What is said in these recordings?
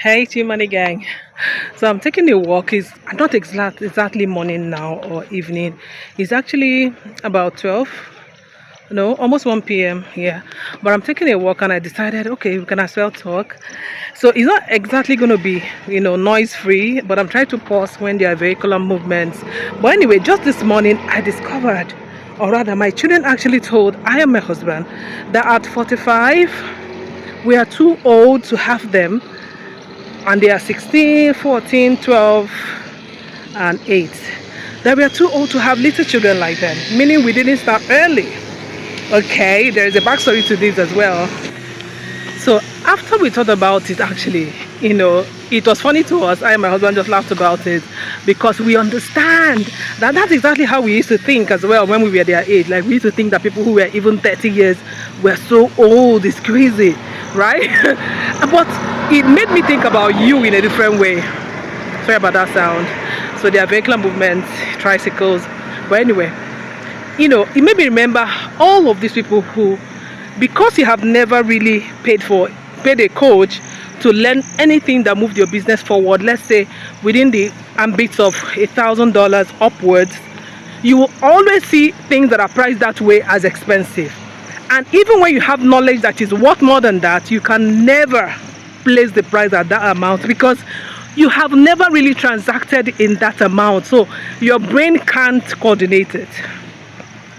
Hey, Team Money Gang. So I'm taking a walk. It's not exactly morning now or evening. It's actually about 12, no, almost 1 p.m. Yeah. But I'm taking a walk and I decided, okay, we can as well talk. So it's not exactly going to be, noise free, but I'm trying to pause when there are vehicular movements. But anyway, just this morning, I discovered, or rather, my children actually told I and my husband that at 45, we are too old to have them, and they are 16, 14, 12, and 8. That we are too old to have little children like them, meaning we didn't start early. Okay, there is a backstory to this as well. So after we thought about it, actually, it was funny to us. I and my husband just laughed about it because we understand that that's exactly how we used to think as well when we were their age. Like, we used to think that people who were even 30 years were so old. It's crazy, right? But it made me think about you in a different way. Sorry about that sound. So there are vehicular movements, tricycles. But anyway, it made me remember all of these people who, because you have never really paid a coach to learn anything that moved your business forward, let's say within the ambit of $1,000 upwards, you will always see things that are priced that way as expensive. And even when you have knowledge that is worth more than that, you can never place the price at that amount because you have never really transacted in that amount. So your brain can't coordinate it.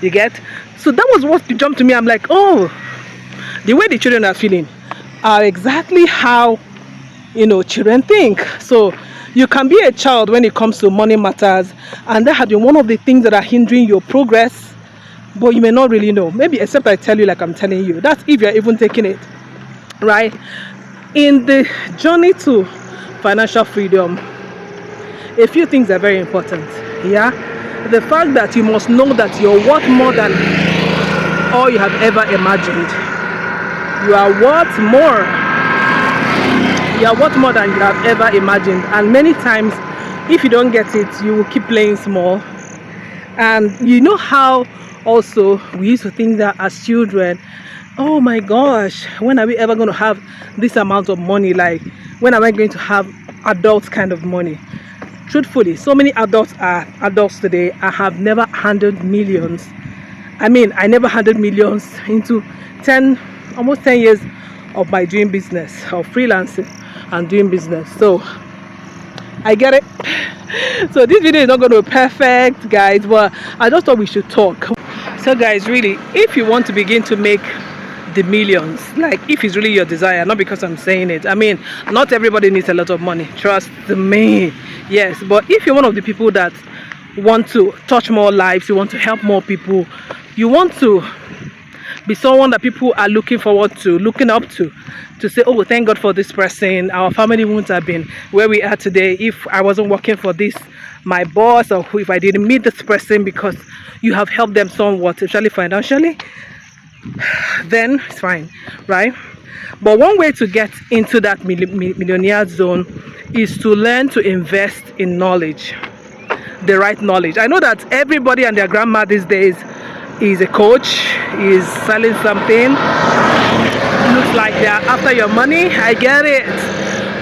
You get? So that was what jumped to me. I'm like, oh, the way the children are feeling are exactly how, children think. So you can be a child when it comes to money matters, and that has been one of the things that are hindering your progress, but you may not really know. Maybe except I tell you like I'm telling you. That's if you're even taking it, right? In the journey to financial freedom, a few things are very important. Yeah, the fact that you must know that you're worth more than all you have ever imagined. You are worth more. You are worth more than you have ever imagined. And many times, if you don't get it, you will keep playing small. And you know how also we used to think that as children, oh my gosh, when are we ever going to have this amount of money? Like, when am I going to have adult kind of money? Truthfully, so many adults are adults today. I have never handled millions. I never handled millions into almost 10 years of my doing business, of freelancing and doing business. So I get it. So this video is not going to be perfect, guys, but I just thought we should talk. So guys, really, if you want to begin to make the millions, like if it's really your desire, not because I'm saying it, not everybody needs a lot of money, trust me. Yes, but if you're one of the people that want to touch more lives, you want to help more people, you want to be someone that people are looking forward to, looking up to say, oh, thank God for this person. Our family wouldn't have been where we are today if I wasn't working for this, my boss, or if I didn't meet this person, because you have helped them somewhat, especially financially, then it's fine, right? But one way to get into that millionaire zone is to learn to invest in knowledge, the right knowledge. I know that everybody and their grandma these days is a coach, is selling something, looks like they're after your money. I get it.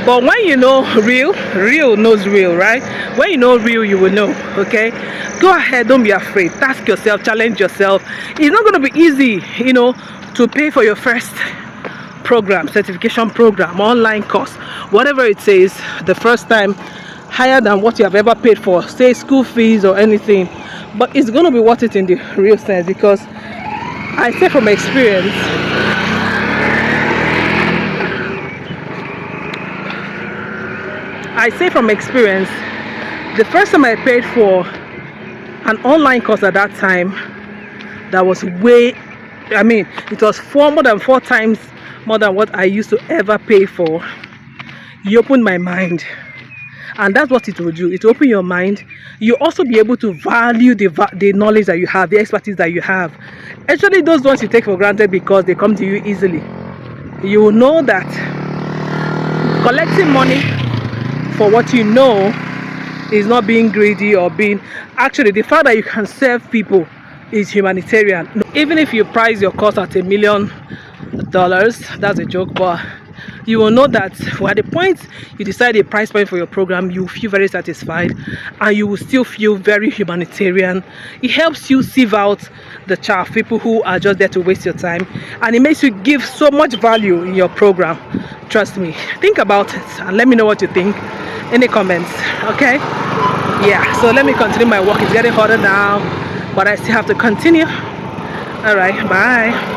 But when you know real knows real, right? When you know real, you will know. Okay, go ahead, don't be afraid. Task yourself, challenge yourself. It's not going to be easy, to pay for your first program, certification program, online course, whatever it says, the first time, higher than what you have ever paid for, say school fees or anything. But it's going to be worth it in the real sense, because I say from experience, the first time I paid for an online course at that time, that was it was more than 4 times more than what I used to ever pay for. You opened my mind. And that's what it will do. It will open your mind. You also be able to value the knowledge that you have, the expertise that you have. Actually, those ones you take for granted because they come to you easily. You will know that collecting money for what you know is not being greedy or being... Actually, the fact that you can serve people is humanitarian. Even if you price your course at $1 million, that's a joke, but you will know that at the point you decide a price point for your program, you feel very satisfied and you will still feel very humanitarian. It helps you sieve out the chaff, people who are just there to waste your time, and it makes you give so much value in your program. Trust me, think about it and let me know what you think in the comments. Okay, yeah, so let me continue my walk. It's getting hotter now, but I still have to continue. All right, bye.